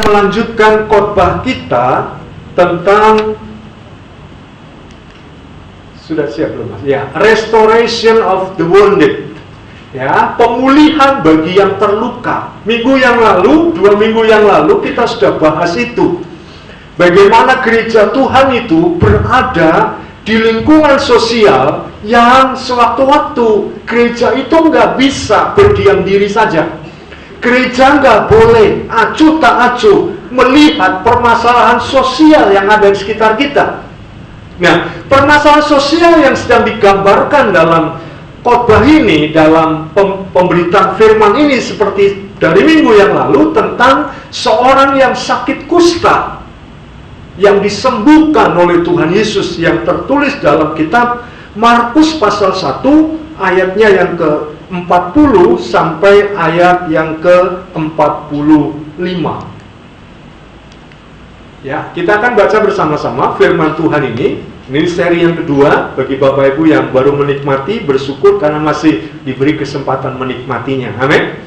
melanjutkan khotbah kita tentang, sudah siap belum Mas? Ya, restoration of the wounded. Ya, pemulihan bagi yang terluka. Minggu yang lalu, 2 minggu yang lalu kita sudah bahas itu. Bagaimana gereja Tuhan itu berada di lingkungan sosial yang sewaktu-waktu gereja itu nggak bisa berdiam diri saja. Gereja nggak boleh acuh tak acuh melihat permasalahan sosial yang ada di sekitar kita. Nah, permasalahan sosial yang sedang digambarkan dalam khotbah ini, dalam pemberitaan firman ini seperti dari minggu yang lalu tentang seorang yang sakit kusta yang disembuhkan oleh Tuhan Yesus, yang tertulis dalam kitab Markus pasal 1 ayatnya yang ke-40 sampai ayat yang ke-45. Ya, kita akan baca bersama-sama firman Tuhan ini. Ini seri yang kedua bagi Bapak Ibu yang baru menikmati, bersyukur karena masih diberi kesempatan menikmatinya. Amin.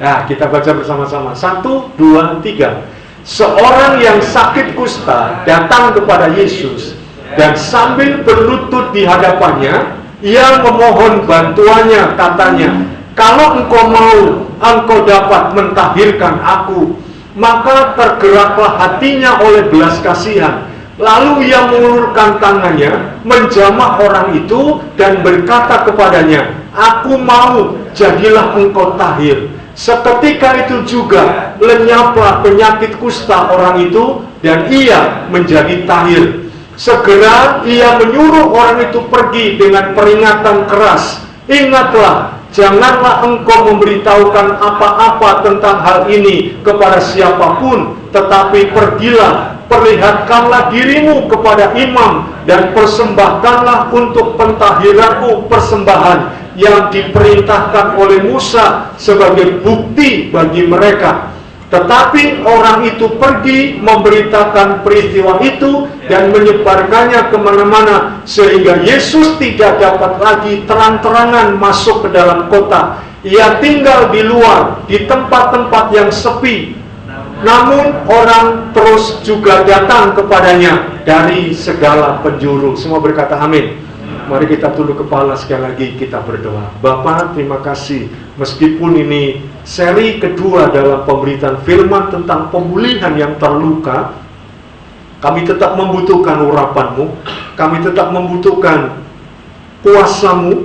Nah, kita baca bersama-sama. 1, 2, 3. Seorang yang sakit kusta datang kepada Yesus dan sambil berlutut di hadapannya, ia memohon bantuannya, katanya, "Kalau engkau mau, engkau dapat mentahirkan aku." Maka tergeraklah hatinya oleh belas kasihan. Lalu ia mengulurkan tangannya, menjamah orang itu dan berkata kepadanya, "Aku mau, jadilah engkau tahir." Seketika itu juga lenyaplah penyakit kusta orang itu dan ia menjadi tahir. Segera ia menyuruh orang itu pergi dengan peringatan keras, "Ingatlah, janganlah engkau memberitahukan apa-apa tentang hal ini kepada siapapun, tetapi pergilah, perlihatkanlah dirimu kepada imam dan persembahkanlah untuk pentahiranmu persembahan yang diperintahkan oleh Musa sebagai bukti bagi mereka." Tetapi orang itu pergi memberitakan peristiwa itu dan menyebarkannya kemana-mana, sehingga Yesus tidak dapat lagi terang-terangan masuk ke dalam kota. Ia tinggal di luar, di tempat-tempat yang sepi. Namun orang terus juga datang kepadanya dari segala penjuru. Semua berkata amin. Mari kita tunduk kepala sekali lagi, kita berdoa. Bapa, terima kasih. Meskipun ini seri kedua dalam pemberitaan firman tentang pemulihan yang terluka, kami tetap membutuhkan urapan-Mu. Kami tetap membutuhkan kuasa-Mu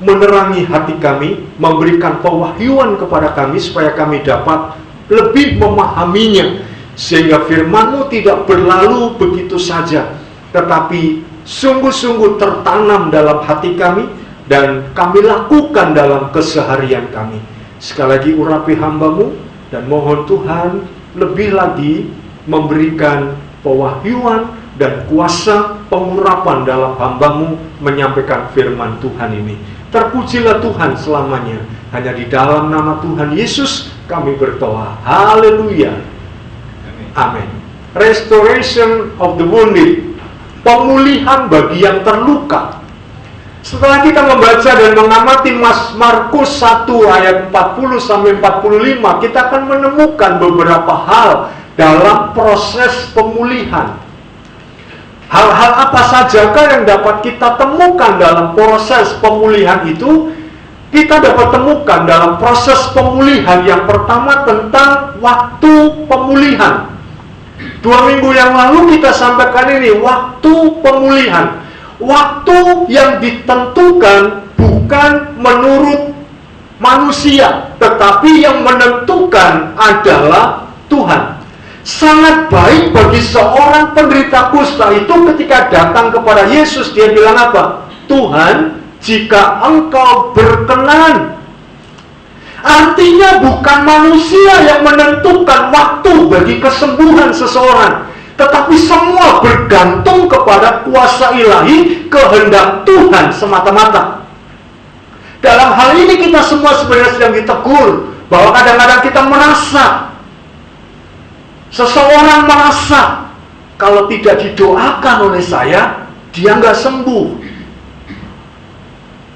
menerangi hati kami, memberikan pewahyuan kepada kami supaya kami dapat lebih memahaminya, sehingga firman-Mu tidak berlalu begitu saja, tetapi sungguh-sungguh tertanam dalam hati kami dan kami lakukan dalam keseharian kami. Sekali lagi urapi hamba-Mu dan mohon Tuhan lebih lagi memberikan pewahyuan dan kuasa pengurapan dalam hamba-Mu menyampaikan firman Tuhan ini. Terpujilah Tuhan selamanya. Hanya di dalam nama Tuhan Yesus kami berdoa. Haleluya. Amin. Restoration of the wounded. Pemulihan bagi yang terluka. Setelah kita membaca dan mengamati Markus 1 ayat 40 sampai 45, kita akan menemukan beberapa hal dalam proses pemulihan. Hal-hal apa sajakah yang dapat kita temukan dalam proses pemulihan itu? Kita dapat temukan dalam proses pemulihan yang pertama tentang waktu pemulihan. 2 minggu yang lalu kita sampaikan ini, waktu pemulihan. Waktu yang ditentukan bukan menurut manusia, tetapi yang menentukan adalah Tuhan. Sangat baik bagi seorang penderita kusta itu ketika datang kepada Yesus, dia bilang apa? "Tuhan, jika engkau berkenan." Artinya bukan manusia yang menentukan waktu bagi kesembuhan seseorang, tetapi semua bergantung kepada kuasa ilahi, kehendak Tuhan semata-mata. Dalam hal ini kita semua sebenarnya sedang ditegur bahwa kadang-kadang kita merasa, seseorang merasa kalau tidak didoakan oleh saya, dia nggak sembuh.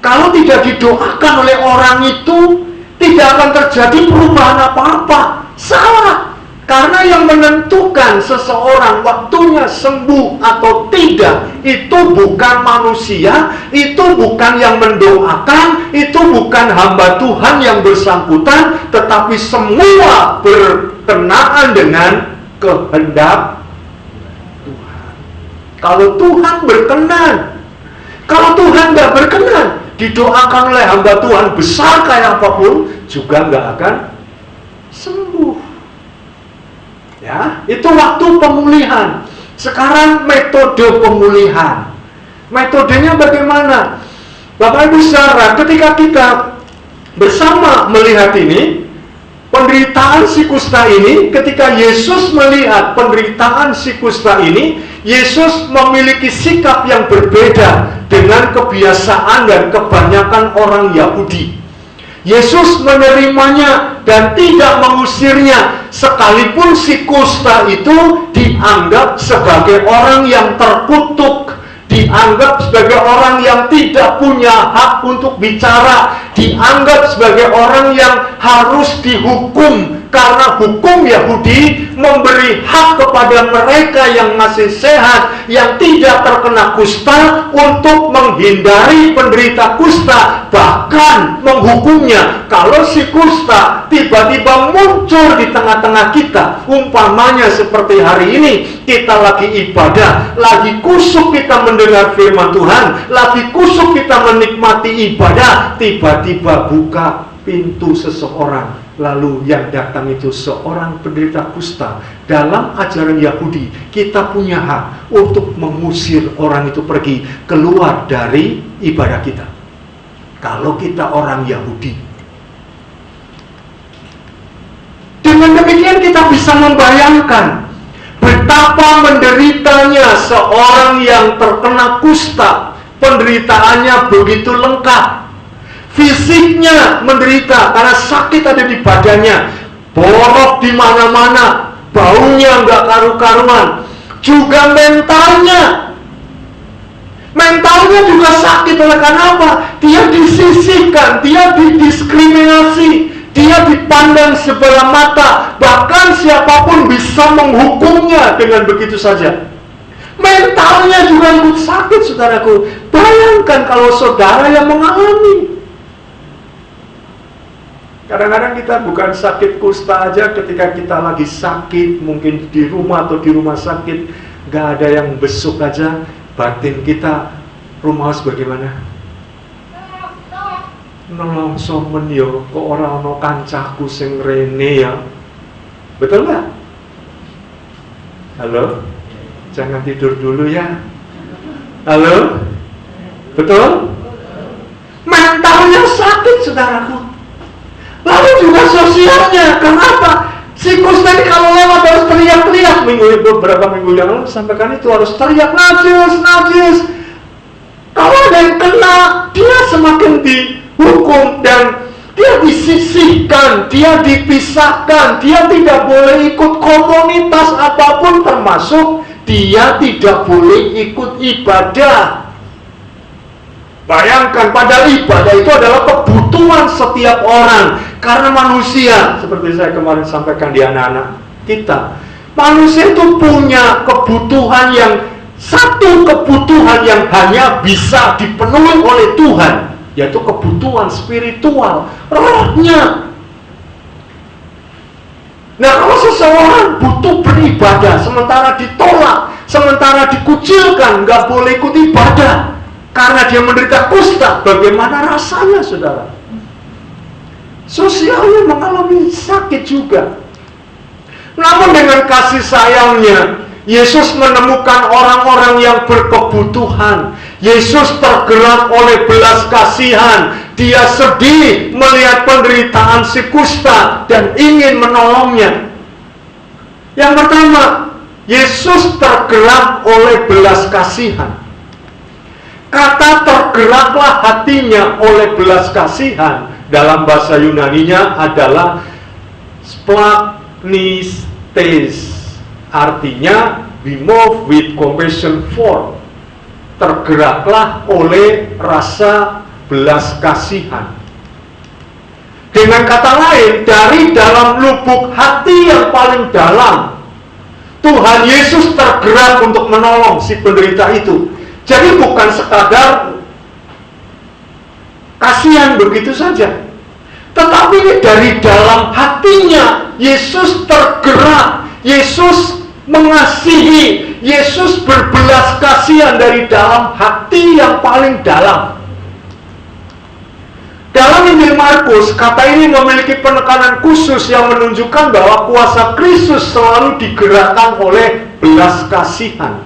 Kalau tidak didoakan oleh orang itu, tidak akan terjadi perubahan apa-apa. Salah. Karena yang menentukan seseorang waktunya sembuh atau tidak, itu bukan manusia, itu bukan yang mendoakan, itu bukan hamba Tuhan yang bersangkutan, tetapi semua berkenaan dengan kehendak Tuhan. Kalau Tuhan berkenan, kalau Tuhan nggak berkenan, didoakan oleh hamba Tuhan besar kayak apapun, juga nggak akan sembuh. Ya, itu waktu pemulihan. Sekarang metode pemulihan. Metodenya bagaimana? Bapak Ibu saudara, ketika kita bersama melihat ini, penderitaan si kusta ini, ketika Yesus melihat penderitaan si kusta ini, Yesus memiliki sikap yang berbeda dengan kebiasaan dan kebanyakan orang Yahudi. Yesus menerimanya dan tidak mengusirnya, sekalipun si kusta itu dianggap sebagai orang yang terkutuk, dianggap sebagai orang yang tidak punya hak untuk bicara, dianggap sebagai orang yang harus dihukum, karena hukum Yahudi memberi hak kepada mereka yang masih sehat, yang tidak terkena kusta, untuk menghindari penderita kusta, bahkan menghukumnya. Kalau si kusta tiba-tiba muncul di tengah-tengah kita, umpamanya seperti hari ini, kita lagi ibadah, lagi kusuk kita mendengar firman Tuhan, lagi kusuk kita menikmati ibadah, tiba-tiba buka pintu seseorang, lalu yang datang itu seorang penderita kusta. Dalam ajaran Yahudi, kita punya hak untuk mengusir orang itu pergi keluar dari ibadah kita. Kalau kita orang Yahudi, dengan demikian kita bisa membayangkan betapa menderitanya seorang yang terkena kusta. Penderitaannya begitu lengkap. Fisiknya menderita karena sakit ada di badannya, borok di mana-mana, baunya nggak karu-karuan. Juga mentalnya juga sakit. Oleh karena apa? Dia disisihkan, dia didiskriminasi, dia dipandang sebelah mata, bahkan siapapun bisa menghukumnya dengan begitu saja. Mentalnya juga ikut sakit, saudaraku. Bayangkan kalau saudara yang mengalami. Kadang-kadang kita bukan sakit kusta aja, ketika kita lagi sakit, mungkin di rumah atau di rumah sakit, gak ada yang besuk aja, batin kita rumaos bagaimana? Nolongso men yo, kok ora ono kancaku sing rene ya. Betul nggak? Halo? Jangan tidur dulu ya. Halo? Betul? Mentalnya sakit, saudaraku. Lalu juga sosialnya. Kenapa? Si kusta ini kalau lewat harus teriak-teriak. Beberapa minggu yang lalu sampaikan itu, harus teriak, najis, najis. Kalau ada yang kena, dia semakin dihukum dan dia disisihkan, dia dipisahkan, dia tidak boleh ikut komunitas apapun, termasuk dia tidak boleh ikut ibadah. Bayangkan, padahal ibadah itu adalah kebutuhan setiap orang. Karena manusia, seperti saya kemarin sampaikan di anak-anak kita, manusia itu punya kebutuhan yang, satu kebutuhan yang hanya bisa dipenuhi oleh Tuhan, yaitu kebutuhan spiritual, rohnya. Nah, kalau seseorang butuh beribadah, sementara ditolak, sementara dikucilkan, nggak boleh ikut ibadah, karena dia menderita kusta, bagaimana rasanya, saudara? Sosialnya mengalami sakit juga. Namun dengan kasih sayangnya, Yesus menemukan orang-orang yang berkebutuhan. Yesus tergerak oleh belas kasihan. Dia sedih melihat penderitaan si kusta dan ingin menolongnya. Yang pertama, Yesus tergerak oleh belas kasihan. Kata tergeraklah hatinya oleh belas kasihan, dalam bahasa Yunaninya adalah splagnistes. Artinya be moved with compassion for. Tergeraklah oleh rasa belas kasihan. Dengan kata lain, dari dalam lubuk hati yang paling dalam, Tuhan Yesus tergerak untuk menolong si penderita itu. Jadi bukan sekadar kasihan begitu saja, tetapi dari dalam hatinya Yesus tergerak, Yesus mengasihi, Yesus berbelas kasihan dari dalam hati yang paling dalam. Dalam Injil Markus, kata ini memiliki penekanan khusus yang menunjukkan bahwa kuasa Kristus selalu digerakkan oleh belas kasihan.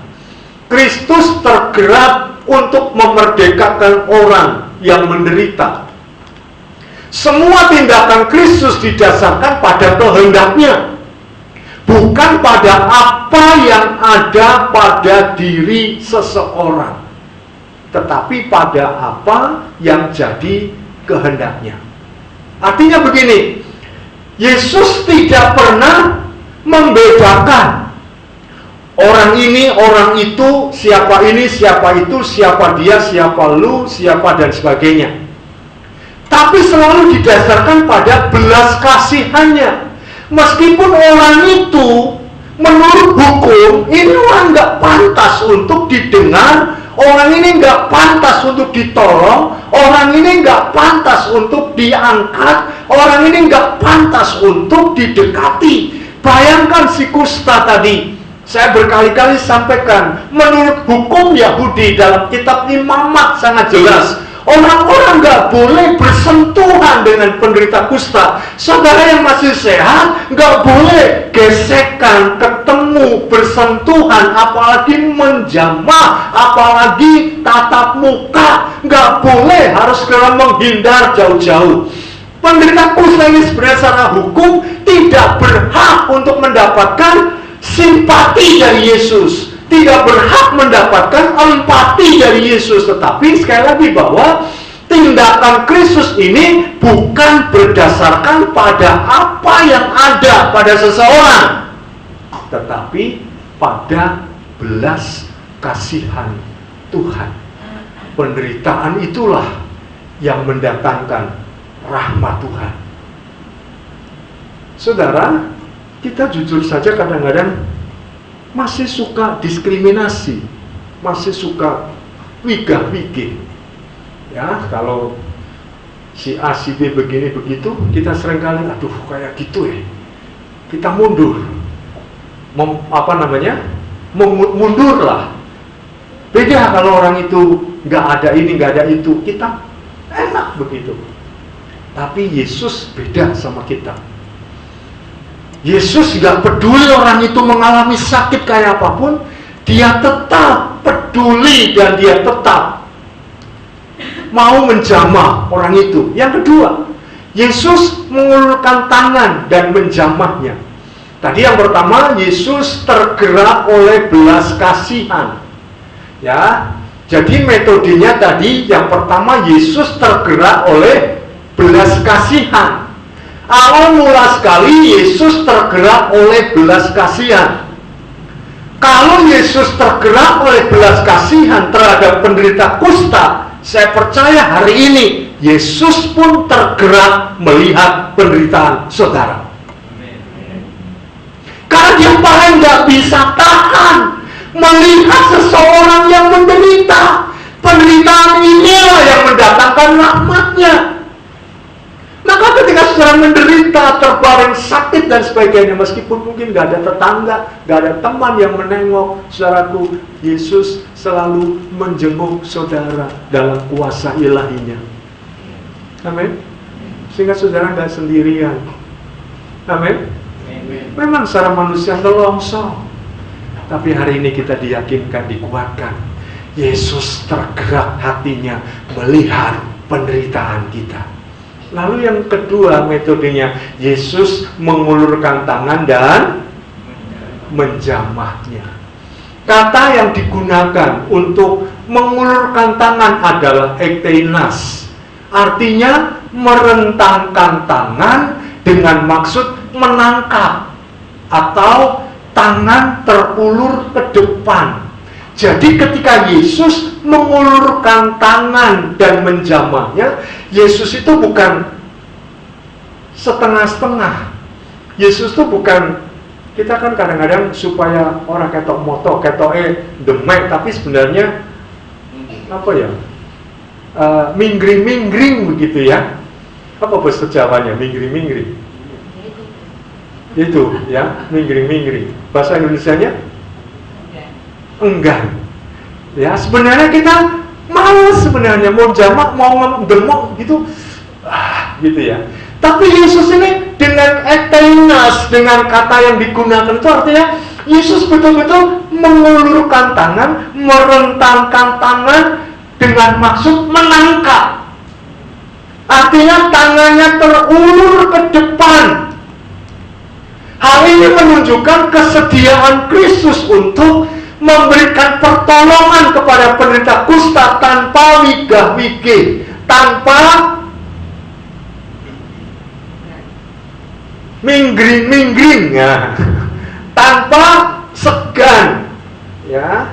Kristus tergerak untuk memerdekakan orang yang menderita. Semua tindakan Kristus didasarkan pada kehendaknya, bukan pada apa yang ada pada diri seseorang, tetapi pada apa yang jadi kehendaknya. Artinya begini, Yesus tidak pernah membedakan orang ini, orang itu, siapa ini, siapa itu, siapa dia, siapa lu, siapa dan sebagainya. Tapi selalu didasarkan pada belas kasihannya. Meskipun orang itu menurut hukum, ini orang nggak pantas untuk didengar, orang ini nggak pantas untuk ditolong, orang ini nggak pantas untuk diangkat, orang ini nggak pantas untuk didekati. Bayangkan si kusta tadi. Saya berkali-kali sampaikan, menurut hukum Yahudi dalam kitab Imamat sangat jelas, orang-orang nggak boleh bersentuhan dengan penderita kusta. Saudara yang masih sehat nggak boleh gesekan, ketemu, bersentuhan, apalagi menjamah, apalagi tatap muka, nggak boleh, harus segera menghindar jauh-jauh. Penderita kusta ini sebenarnya secara hukum tidak berhak untuk mendapatkan simpati dari Yesus, tidak berhak mendapatkan empati dari Yesus. Tetapi sekali lagi bahwa tindakan Kristus ini bukan berdasarkan pada apa yang ada pada seseorang, tetapi pada belas kasihan Tuhan. Penderitaan itulah yang mendatangkan rahmat Tuhan. Saudara, kita jujur saja kadang-kadang masih suka diskriminasi, masih suka wigah-wigih. Ya, kalau si A, si B begini begitu, kita seringkali, aduh kayak gitu ya, kita mundur, mundur lah. Beda kalau orang itu nggak ada ini, nggak ada itu, kita enak begitu. Tapi Yesus beda sama kita. Yesus gak peduli orang itu mengalami sakit kayak apapun, dia tetap peduli dan dia tetap mau menjamah orang itu. Yang kedua, Yesus mengulurkan tangan dan menjamahnya. Tadi yang pertama, Yesus tergerak oleh belas kasihan. Ya, jadi metodenya tadi yang pertama, Yesus tergerak oleh belas kasihan. Awal mula sekali Yesus tergerak oleh belas kasihan. Kalau Yesus tergerak oleh belas kasihan terhadap penderita kusta, saya percaya hari ini Yesus pun tergerak melihat penderitaan saudara. Karena dia paling nggak bisa tahan melihat seseorang yang menderita. Penderitaan inilah yang mendatangkan rahmatnya. Maka ketika saudara menderita, terbaring sakit dan sebagainya, meskipun mungkin gak ada tetangga, gak ada teman yang menengok, saudaraku, Yesus selalu menjenguk saudara dalam kuasa ilahinya. Amin. Sehingga saudara gak sendirian. Amin. Memang secara manusia nelongso, tapi hari ini kita diyakinkan, dikuatkan. Yesus tergerak hatinya melihat penderitaan kita. Lalu yang kedua metodenya, Yesus mengulurkan tangan dan menjamahnya. Kata yang digunakan untuk mengulurkan tangan adalah ekteinas. Artinya merentangkan tangan dengan maksud menangkap atau tangan terulur ke depan. Jadi ketika Yesus mengulurkan tangan dan menjamahnya, Yesus itu bukan setengah-setengah. Yesus itu bukan Kita kan kadang-kadang supaya orang ketok moto, ketoke demek, tapi sebenarnya apa ya? Minggring-minggring begitu ya. Apa bahasa Jawanya? Minggring-minggring. Itu ya, minggring-minggring. Bahasa Indonesianya? Enggan. Ya, sebenarnya kita malas sebenarnya mau jamak, mau demok gitu. Gitu ya. Tapi Yesus ini dengan ekeinas, dengan kata yang digunakan itu artinya Yesus betul-betul mengulurkan tangan, merentangkan tangan dengan maksud menangkap. Artinya tangannya terulur ke depan. Hal ini menunjukkan kesediaan Kristus untuk memberikan pertolongan kepada penderita kusta tanpa wigah-wigih, tanpa minggring-minggring ya, tanpa segan ya.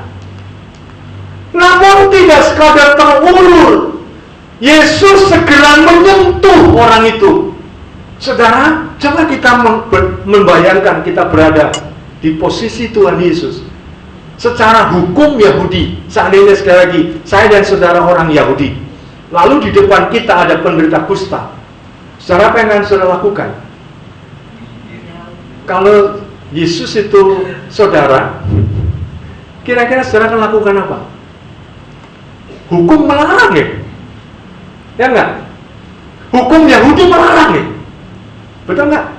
Namun tidak sekadar terulur, Yesus segera menyentuh orang itu. Saudara, coba kita membayangkan kita berada di posisi Tuhan Yesus. Secara hukum Yahudi, seandainya sekali lagi saya dan saudara orang Yahudi, lalu di depan kita ada penderita kusta, saudara apa yang akan saudara lakukan? Kalau Yesus itu saudara, kira-kira saudara akan lakukan apa? Hukum melarang ya? Ya enggak? Hukum Yahudi melarang ya? Betul enggak?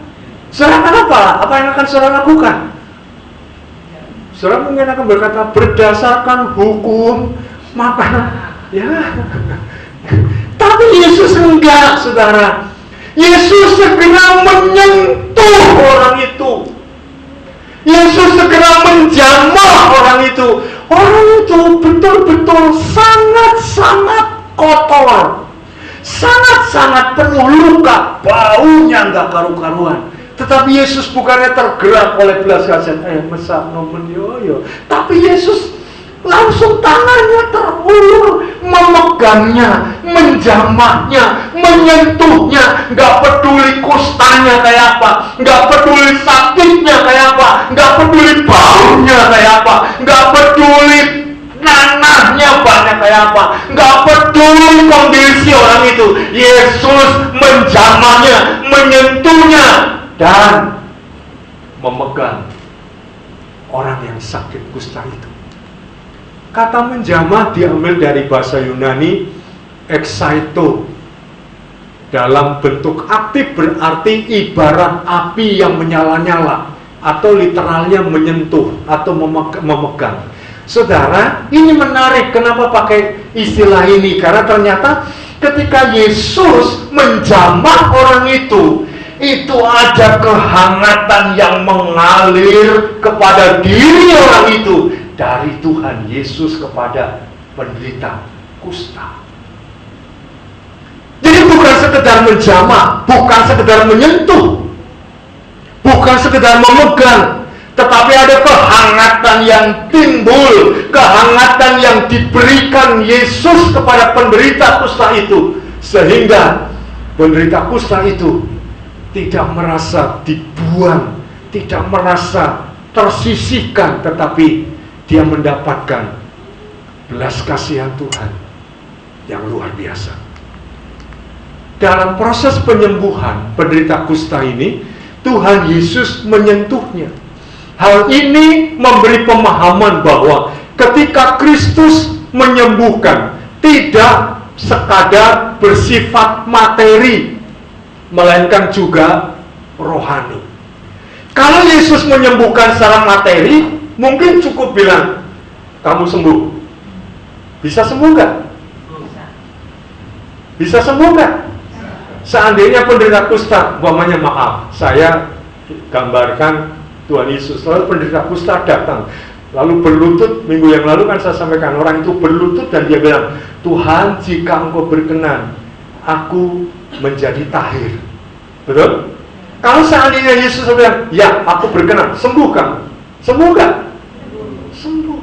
Saudara akan apa? Apa yang akan saudara lakukan? Saudara mungkin akan berkata berdasarkan hukum, maka ya. Tapi Yesus enggak, saudara. Yesus segera menyentuh orang itu. Yesus segera menjamah orang itu. Orang itu betul-betul sangat-sangat kotor, sangat-sangat penuh luka, baunya nggak karu-karuan. Tetapi Yesus bukannya tergerak oleh belas kasihan, mesak nomen yoyo. Tapi Yesus langsung tangannya terulur, memegangnya, menjamahnya, menyentuhnya. Nggak peduli kustanya kayak apa, nggak peduli sakitnya kayak apa, nggak peduli baunya kayak apa, nggak peduli nanahnya banyak kayak apa, nggak peduli kondisi orang itu. Yesus menjamahnya, menyentuhnya, dan memegang orang yang sakit kusta itu. Kata menjamah diambil dari bahasa Yunani exaito. Dalam bentuk aktif berarti ibarat api yang menyala-nyala, atau literalnya menyentuh atau memegang. Saudara, ini menarik kenapa pakai istilah ini, karena ternyata ketika Yesus menjamah orang itu ada kehangatan yang mengalir kepada diri orang itu dari Tuhan Yesus kepada penderita kusta. Jadi bukan sekedar menjamah, bukan sekedar menyentuh, bukan sekedar memegang, tetapi ada kehangatan yang timbul, kehangatan yang diberikan Yesus kepada penderita kusta itu, sehingga penderita kusta itu tidak merasa dibuang, tidak merasa tersisihkan, tetapi dia mendapatkan belas kasihan Tuhan yang luar biasa. Dalam proses penyembuhan penderita kusta ini, Tuhan Yesus menyentuhnya. Hal ini memberi pemahaman bahwa ketika Kristus menyembuhkan, tidak sekadar bersifat materi, melainkan juga rohani. Kalau Yesus menyembuhkan secara materi, mungkin cukup bilang, kamu sembuh. Bisa sembuh nggak? Bisa sembuh nggak? Seandainya penderita kusta, umpamanya maaf, saya gambarkan Tuhan Yesus, lalu penderita kusta datang, lalu berlutut. Minggu yang lalu kan saya sampaikan, orang itu berlutut dan dia bilang, Tuhan, jika Engkau berkenan, aku menjadi tahir. Betul? Kalau seandainya Yesus bilang, ya, aku berkenan, sembuh kamu. Sembuh nggak? Sembuh.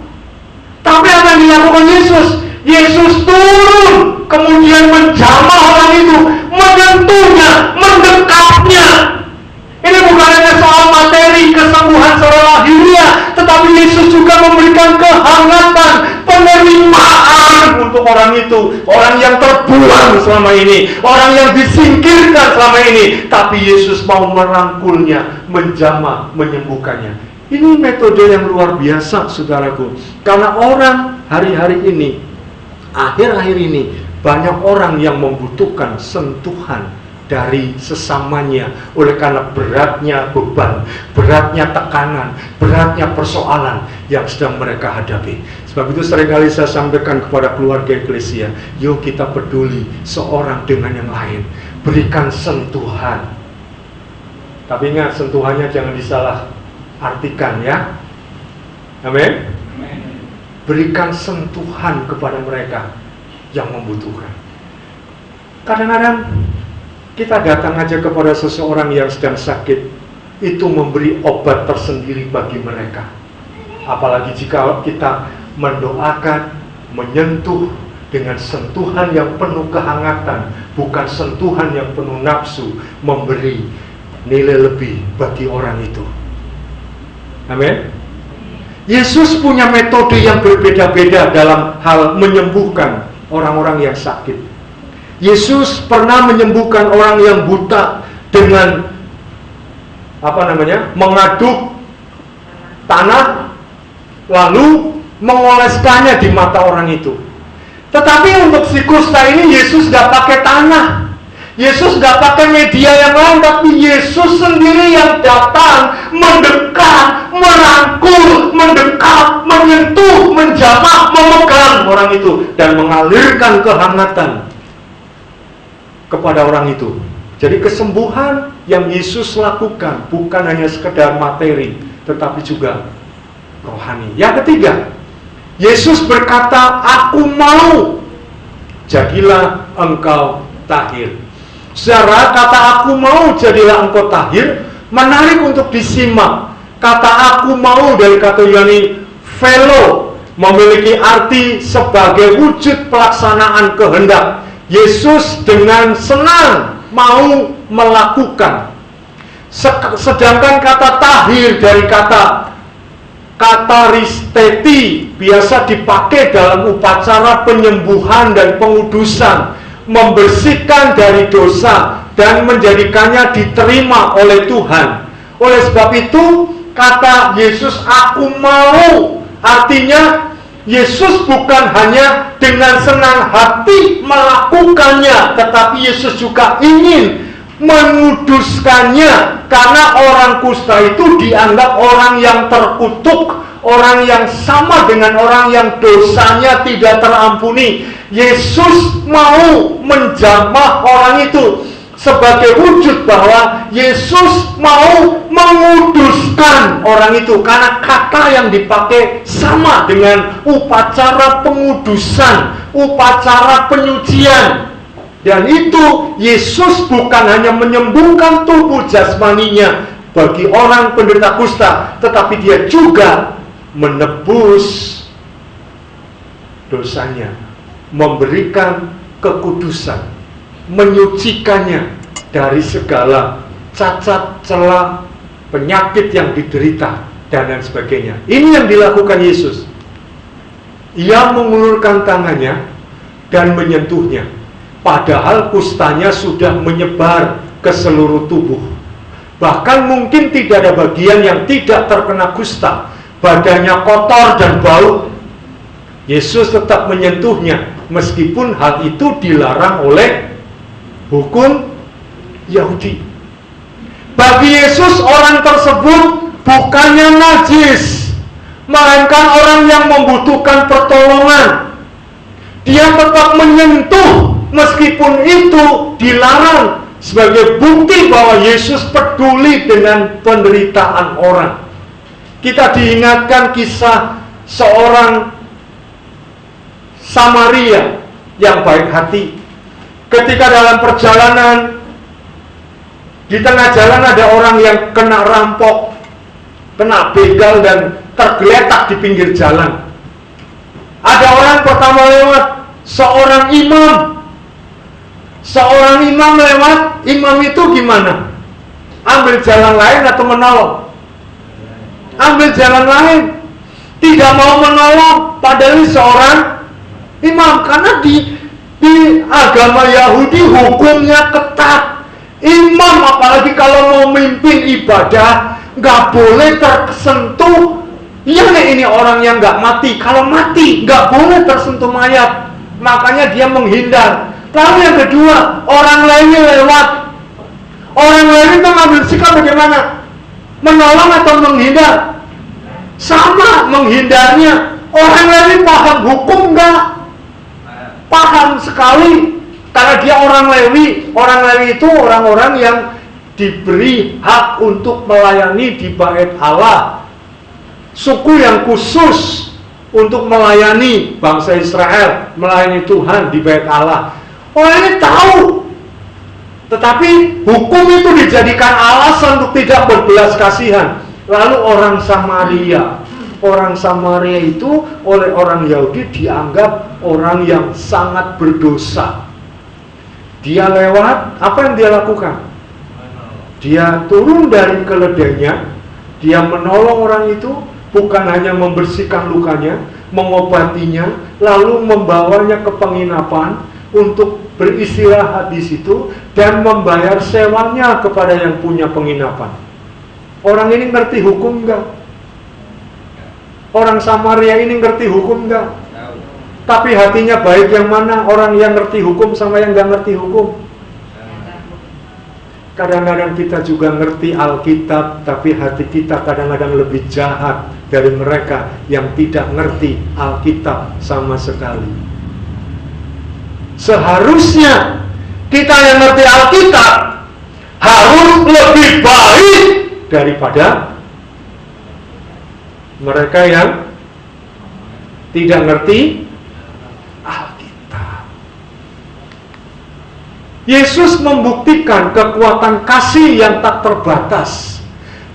Tapi apa yang dilakukan Yesus? Yesus turun, kemudian menjamah orang itu, menyentuhnya, mendekapnya. Ini bukan hanya soal materi kesembuhan Tuhan secara lahiriah, tetapi Yesus juga memberikan kehangatan, penerimaan untuk orang itu, orang yang terbuang selama ini, orang yang disingkirkan selama ini, tapi Yesus mau merangkulnya, menjamah, menyembuhkannya. Ini metode yang luar biasa, saudaraku. Karena orang hari-hari ini, akhir-akhir ini, banyak orang yang membutuhkan sentuhan dari sesamanya oleh karena beratnya beban, beratnya tekanan, beratnya persoalan yang sedang mereka hadapi. Sebab itu seringkali saya sampaikan kepada keluarga eklesia, yuk kita peduli seorang dengan yang lain, berikan sentuhan. Tapi ingat, sentuhannya jangan disalah artikan ya. Amin. Berikan sentuhan kepada mereka yang membutuhkan. Kadang-kadang kita datang aja kepada seseorang yang sedang sakit, itu memberi obat tersendiri bagi mereka. Apalagi jika kita mendoakan, menyentuh dengan sentuhan yang penuh kehangatan, bukan sentuhan yang penuh nafsu, memberi nilai lebih bagi orang itu. Amin. Yesus punya metode yang berbeda-beda dalam hal menyembuhkan orang-orang yang sakit. Yesus pernah menyembuhkan orang yang buta dengan mengaduk tanah lalu mengoleskannya di mata orang itu. Tetapi untuk si kusta ini Yesus gak pakai tanah, Yesus gak pakai media yang lain, tapi Yesus sendiri yang datang, mendekat, merangkul, mendekat, menyentuh, menjamah, memegang orang itu dan mengalirkan kehangatan kepada orang itu. Jadi kesembuhan yang Yesus lakukan bukan hanya sekedar materi, tetapi juga rohani. Yang ketiga, Yesus berkata, aku mau, jadilah engkau tahir. Saudara, kata aku mau jadilah engkau tahir menarik untuk disimak. Kata aku mau dari kata Yunani philo memiliki arti sebagai wujud pelaksanaan kehendak. Yesus dengan senang mau melakukan. Sedangkan kata tahir dari kata kataristeti biasa dipakai dalam upacara penyembuhan dan pengudusan, membersihkan dari dosa dan menjadikannya diterima oleh Tuhan. Oleh sebab itu, kata Yesus aku mau artinya Yesus bukan hanya dengan senang hati melakukannya, tetapi Yesus juga ingin menguduskannya, karena orang kusta itu dianggap orang yang terkutuk, orang yang sama dengan orang yang dosanya tidak terampuni. Yesus mau menjamah orang itu sebagai wujud bahwa Yesus mau menguduskan orang itu, karena kata yang dipakai sama dengan upacara pengudusan, upacara penyucian. Dan itu Yesus bukan hanya menyembuhkan tubuh jasmaninya bagi orang penderita kusta, tetapi dia juga menebus dosanya, memberikan kekudusan, menyucikannya dari segala cacat, celah, penyakit yang diderita, dan lain sebagainya. Ini yang dilakukan Yesus. Ia mengulurkan tangannya dan menyentuhnya, padahal kustanya sudah menyebar ke seluruh tubuh. Bahkan mungkin tidak ada bagian yang tidak terkena kusta, badannya kotor dan bau. Yesus tetap menyentuhnya, meskipun hal itu dilarang oleh hukum Yahudi. Bagi Yesus orang tersebut bukannya najis, melainkan orang yang membutuhkan pertolongan. Dia tetap menyentuh meskipun itu dilarang, sebagai bukti bahwa Yesus peduli dengan penderitaan orang. Kita diingatkan kisah seorang Samaria yang baik hati. Ketika dalam perjalanan, di tengah jalan ada orang yang kena rampok, kena begal dan tergeletak di pinggir jalan. Ada orang pertama lewat, seorang imam. Seorang imam lewat, imam itu gimana? Ambil jalan lain atau menolong? ambil jalan lain, tidak mau menolong, padahal seorang imam. Karena di agama Yahudi hukumnya ketat. Imam apalagi kalau mau memimpin ibadah nggak boleh tersentuh. Iya nih, ini orang yang nggak mati. Kalau mati nggak boleh tersentuh mayat. Makanya dia menghindar. Lalu yang kedua, orang Lewi lewat. Orang Lewi itu ngambil sikap bagaimana? Menolong atau menghindar? Sama, menghindarnya. Orang Lewi paham hukum nggak? Paham sekali. Karena dia orang Lewi. Orang Lewi itu orang-orang yang diberi hak untuk melayani di bait Allah. Suku yang khusus untuk melayani bangsa Israel, melayani Tuhan di bait Allah. Orang ini tahu. Tetapi hukum itu dijadikan alasan untuk tidak berbelas kasihan. Lalu orang Samaria itu oleh orang Yahudi dianggap orang yang sangat berdosa. Dia lewat, apa yang dia lakukan? Dia turun dari keledainya, dia menolong orang itu, bukan hanya membersihkan lukanya, mengobatinya, lalu membawanya ke penginapan untuk beristirahat di situ dan membayar sewanya kepada yang punya penginapan. Orang ini ngerti hukum enggak? Orang Samaria ini ngerti hukum enggak? Tapi hatinya baik yang mana? Orang yang ngerti hukum sama yang nggak ngerti hukum. Kadang-kadang kita juga ngerti Alkitab, tapi hati kita kadang-kadang lebih jahat dari mereka yang tidak ngerti Alkitab sama sekali. Seharusnya kita yang ngerti Alkitab harus lebih baik daripada mereka yang tidak ngerti Alkitab. Yesus membuktikan kekuatan kasih yang tak terbatas.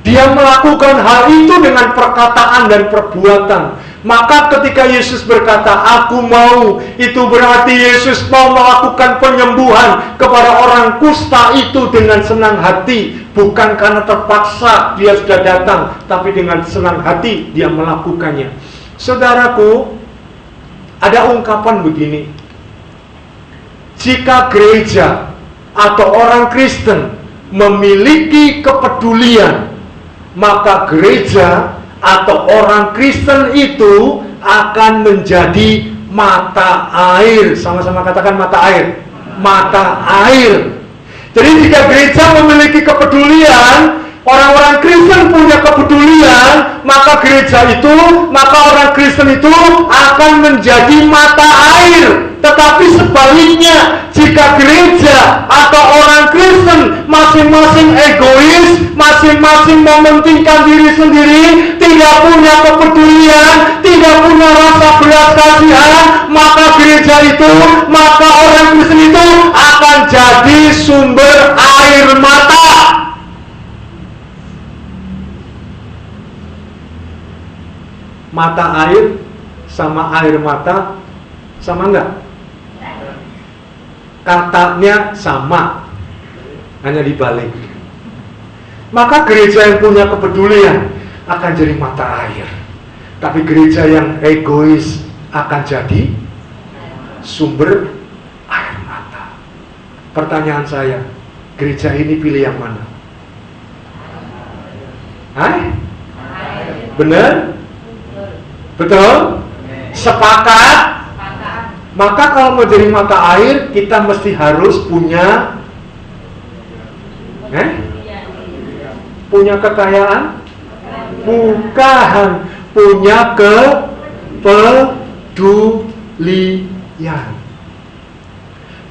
Dia melakukan hal itu dengan perkataan dan perbuatan. Maka ketika Yesus berkata, "Aku mau," itu berarti Yesus mau melakukan penyembuhan kepada orang kusta itu dengan senang hati. Bukan karena terpaksa dia sudah datang, tapi dengan senang hati dia melakukannya. Saudaraku, ada ungkapan begini: jika gereja atau orang Kristen memiliki kepedulian, maka gereja atau orang Kristen itu akan menjadi mata air. Sama-sama katakan mata air. Mata air. Jadi jika gereja memiliki kepedulian, orang-orang Kristen punya kepedulian, maka orang Kristen itu akan menjadi mata air. Tetapi sebaliknya, jika gereja atau orang Kristen masing-masing egois, masing-masing mementingkan diri sendiri, tidak punya kepedulian, tidak punya rasa belas kasihan, maka orang Kristen itu akan jadi sumber air mata. Mata air sama air mata sama enggak? Katanya sama, hanya dibalik. Maka gereja yang punya kepedulian akan jadi mata air, tapi gereja yang egois akan jadi sumber air mata. Pertanyaan saya, gereja ini pilih yang mana? Benar? Betul? Sepakat? Maka kalau mau jadi mata air, kita mesti harus punya punya kekayaan? Bukan, punya kepedulian.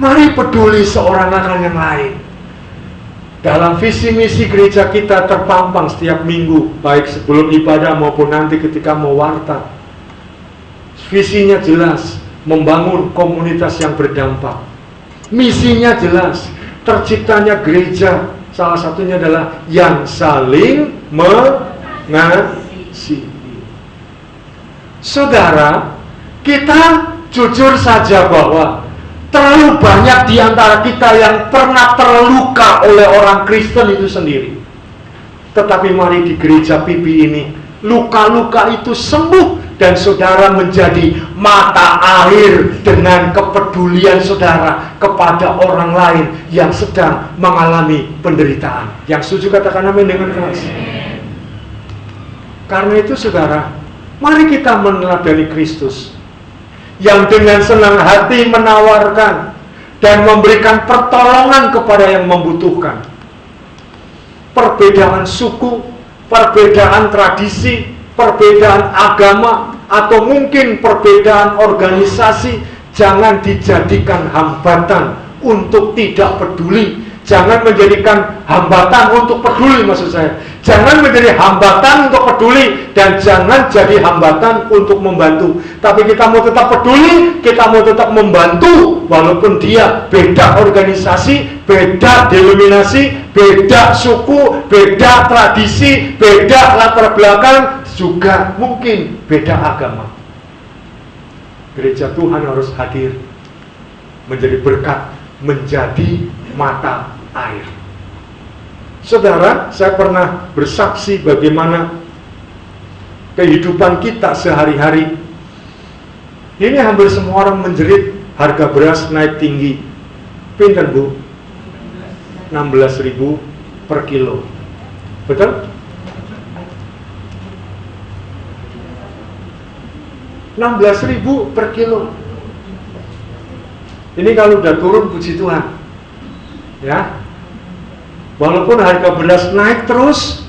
Mari peduli seorang akan yang lain. Dalam visi misi gereja kita terpampang setiap minggu, baik sebelum ibadah maupun nanti ketika mewarta. Visinya jelas, membangun komunitas yang berdampak. Misinya jelas, terciptanya gereja salah satunya adalah yang saling mengasihi. Saudara, kita jujur saja bahwa terlalu banyak di antara kita yang pernah terluka oleh orang Kristen itu sendiri. Tetapi mari di gereja Pipi ini luka-luka itu sembuh, dan saudara menjadi mata air dengan kepedulian saudara kepada orang lain yang sedang mengalami penderitaan. Yang setuju katakan amin dengan keras. Karena itu saudara, mari kita meneladani Kristus yang dengan senang hati menawarkan dan memberikan pertolongan kepada yang membutuhkan. Perbedaan suku, perbedaan tradisi, perbedaan agama, atau mungkin perbedaan organisasi jangan dijadikan hambatan untuk tidak peduli. Jangan menjadikan hambatan untuk peduli, maksud saya. Jangan menjadi hambatan untuk peduli, dan jangan jadi hambatan untuk membantu. Tapi kita mau tetap peduli, kita mau tetap membantu, walaupun dia beda organisasi, beda denominasi, beda suku, beda tradisi, beda latar belakang, juga mungkin beda agama. Gereja Tuhan harus hadir, menjadi berkat, menjadi mata air. Saudara, saya pernah bersaksi bagaimana kehidupan kita sehari-hari. Ini hampir semua orang menjerit harga beras naik tinggi. Pinten Bu? 16.000 per kilo. Betul? 16.000 per kilo. Ini kalau udah turun, puji Tuhan. Ya. Walaupun harga beras naik terus,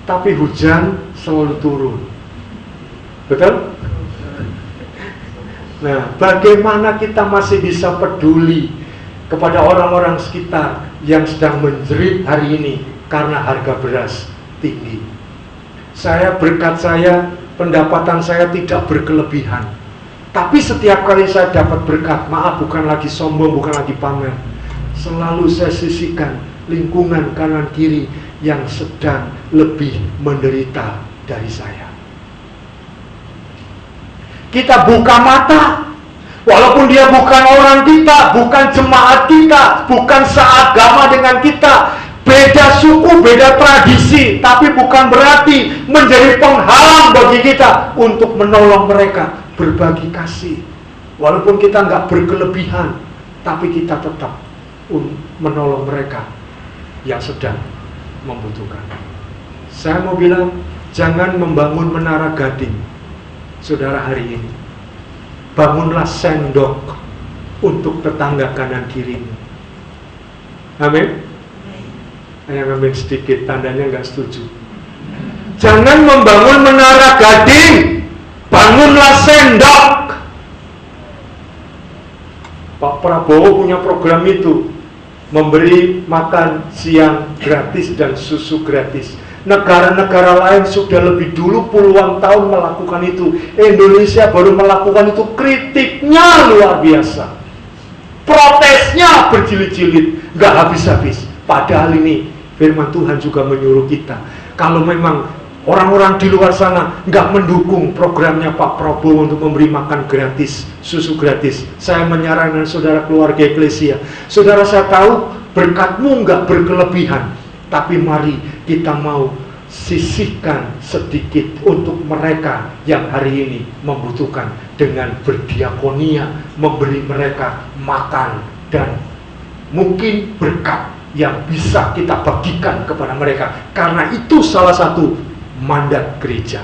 tapi hujan selalu turun. Betul? Nah, bagaimana kita masih bisa peduli kepada orang-orang sekitar yang sedang menjerit hari ini karena harga beras tinggi? Berkat saya, pendapatan saya tidak berkelebihan. Tapi setiap kali saya dapat berkat, maaf, bukan lagi sombong, bukan lagi pamer, selalu saya sisihkan lingkungan kanan kiri yang sedang lebih menderita dari saya. Kita buka mata, walaupun dia bukan orang kita, bukan jemaat kita, bukan seagama dengan kita, beda suku, beda tradisi, tapi bukan berarti menjadi penghalang bagi kita untuk menolong mereka, berbagi kasih. Walaupun kita nggak berkelebihan, tapi kita tetap menolong mereka yang sedang membutuhkan. Saya mau bilang, jangan membangun menara gading, saudara, hari ini. Bangunlah sendok untuk tetangga kanan kirimu. Amin. Yang amin sedikit, tandanya nggak setuju. Jangan membangun menara gading, bangunlah sendok. Pak Prabowo punya program itu, memberi makan siang gratis dan susu gratis. Negara-negara lain sudah lebih dulu puluhan tahun melakukan itu. Indonesia baru melakukan itu, kritiknya luar biasa, protesnya berjilid-jilid, gak habis-habis. Padahal ini firman Tuhan juga menyuruh kita, kalau memang orang-orang di luar sana gak mendukung programnya Pak Prabowo untuk memberi makan gratis, susu gratis, saya menyarankan saudara keluarga eklesia, saudara, saya tahu berkatmu gak berkelebihan, tapi mari kita mau sisihkan sedikit untuk mereka yang hari ini membutuhkan, dengan berdiakonia, memberi mereka makan dan mungkin berkat yang bisa kita bagikan kepada mereka. Karena itu salah satu mandat gereja,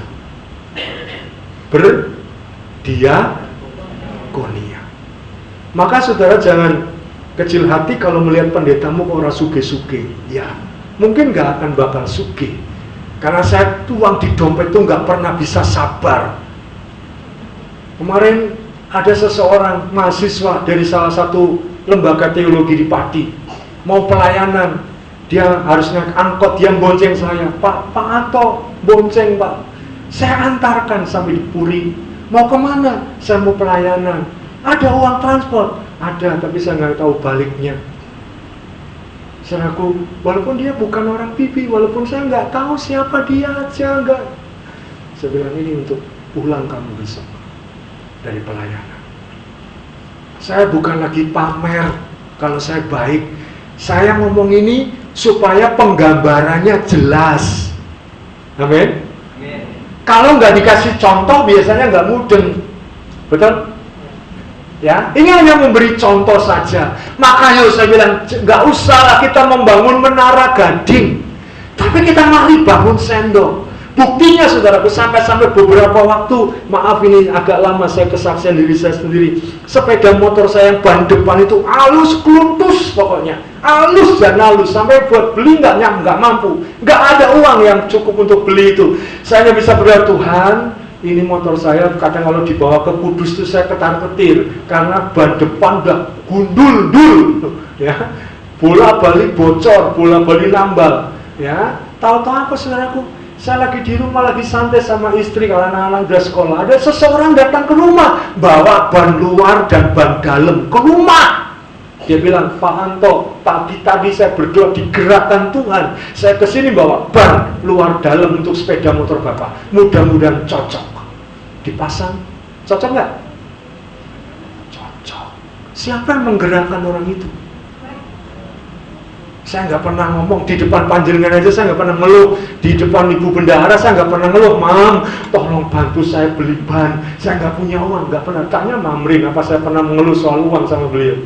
berdiakonia. Maka saudara jangan kecil hati kalau melihat pendetamu kok orang suge-suge. Ya, mungkin gak akan bakal suge, karena saya tuang di dompet itu gak pernah bisa sabar. Kemarin ada seseorang mahasiswa dari salah satu lembaga teologi di Pati, mau pelayanan, dia harus naik angkot, yang bonceng saya, Pak Anto, bonceng Pak, saya antarkan sampai di Puri. Mau kemana? Saya mau pelayanan. Ada uang transport? Ada, tapi saya nggak tahu baliknya. Saudaraku, walaupun dia bukan orang pipi, walaupun saya nggak tahu siapa dia aja, nggak. Saya bilang, ini untuk pulang kamu besok dari pelayanan. Saya bukan lagi pamer kalau saya baik. Saya ngomong ini supaya penggambarannya jelas. Amin. Kalau nggak dikasih contoh biasanya nggak mudeng. Betul? Ya, ini hanya memberi contoh saja. Makanya saya bilang nggak usahlah kita membangun menara gading, tapi kita mari bangun sendok. Buktinya saudaraku, sampai beberapa waktu, maaf ini agak lama saya kesaksian diri saya sendiri, sepeda motor saya yang ban depan itu halus keluntus, pokoknya halus dan halus, sampai buat beli nggak mampu, nggak ada uang yang cukup untuk beli itu. Saya hanya bisa berdoa, Tuhan, ini motor saya kadang kalau dibawa ke Kudus itu saya ketar-ketir karena ban depan udah gundul-dul, ya, bola-balik bocor, bola-balik nambal, ya. Tahu-tahu apa saudaraku? Saya lagi di rumah, lagi santai sama istri, kalau anak-anak udah sekolah, ada seseorang datang ke rumah, bawa ban luar dan ban dalam ke rumah. Dia bilang, Pak Anto, tadi saya berdoa digerakkan Tuhan, saya kesini bawa ban luar dalam untuk sepeda motor Bapak, mudah-mudahan cocok. Dipasang, cocok nggak? Cocok. Siapa yang menggerakkan orang itu? Saya nggak pernah ngomong, di depan panjenengan aja saya nggak pernah ngeluh, di depan ibu bendahara saya nggak pernah ngeluh, Mam, tolong bantu saya beli ban, saya nggak punya uang, nggak pernah. Tanya Mamrin, apa saya pernah mengeluh soal uang sama beliau?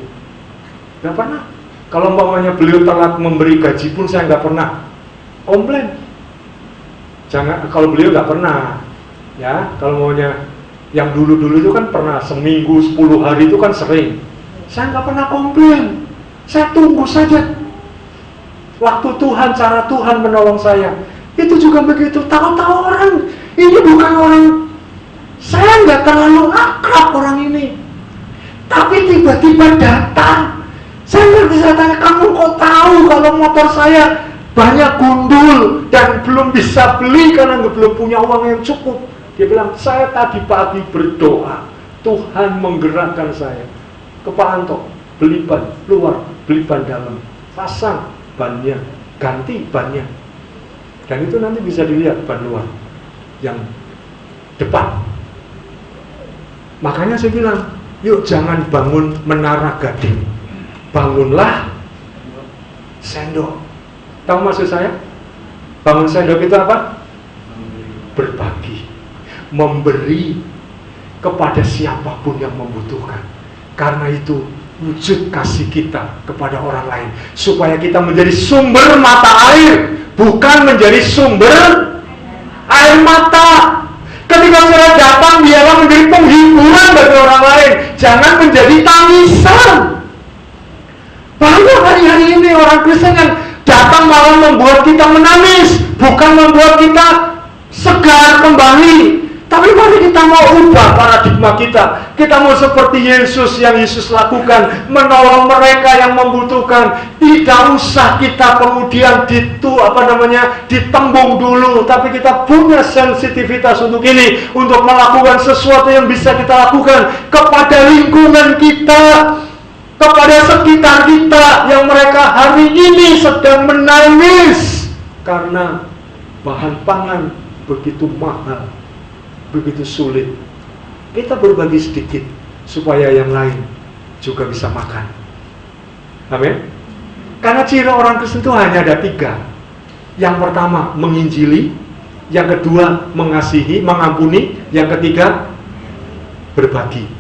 Nggak pernah. Kalau umpamanya beliau telat memberi gaji pun saya nggak pernah komplain. Jangan, kalau beliau nggak pernah, ya, kalau maunya yang dulu-dulu itu kan pernah seminggu 10 hari itu kan sering. Saya nggak pernah komplain, saya tunggu saja. Waktu Tuhan, cara Tuhan menolong saya. Itu juga begitu. Tahu-tahu orang ini bukan orang, saya nggak terlalu akrab orang ini, tapi tiba-tiba datang. Saya nggak bisa tanya, kamu kok tahu kalau motor saya banyak gundul dan belum bisa beli karena belum punya uang yang cukup? Dia bilang, saya tadi pagi berdoa, Tuhan menggerakkan saya ke Pak Anto, beli ban luar, beli ban dalam, pasang bannya, ganti bannya, dan itu nanti bisa dilihat ban luar yang depan. Makanya saya bilang, yuk jangan bangun menara gading, bangunlah sendok. Tahu maksud saya? Bangun sendok itu apa? Berbagi, memberi kepada siapapun yang membutuhkan. Karena itu wujud kasih kita kepada orang lain, supaya kita menjadi sumber mata air, bukan menjadi sumber air mata. Ketika saudara datang, biarlah menjadi penghiburan bagi orang lain, jangan menjadi tangisan. Banyak hari-hari ini orang Kristen yang datang malah membuat kita menangis, bukan membuat kita segar kembali. Tapi mari kita mau ubah paradigma kita. Kita mau seperti Yesus, yang Yesus lakukan, menolong mereka yang membutuhkan. Tidak usah kita kemudian ditembung dulu, tapi kita punya sensitivitas untuk ini, untuk melakukan sesuatu yang bisa kita lakukan kepada lingkungan kita, kepada sekitar kita yang mereka hari ini sedang menangis karena bahan pangan begitu mahal, begitu sulit. Kita berbagi sedikit supaya yang lain juga bisa makan. Amin. Karena ciri orang Kristen itu hanya ada 3. Yang pertama menginjili, yang kedua mengasihi, mengampuni, yang ketiga berbagi.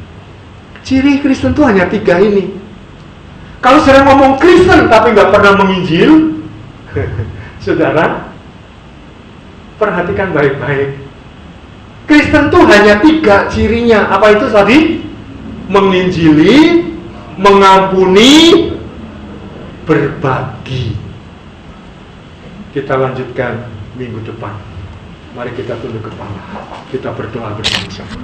Ciri Kristen itu hanya 3 ini. Kalau sering ngomong Kristen tapi nggak pernah menginjil, saudara, perhatikan baik-baik. Kristen tuh hanya 3 cirinya. Apa itu tadi? Menginjili, mengampuni, berbagi. Kita lanjutkan minggu depan. Mari kita tunduk kepala, kita berdoa bersama-sama.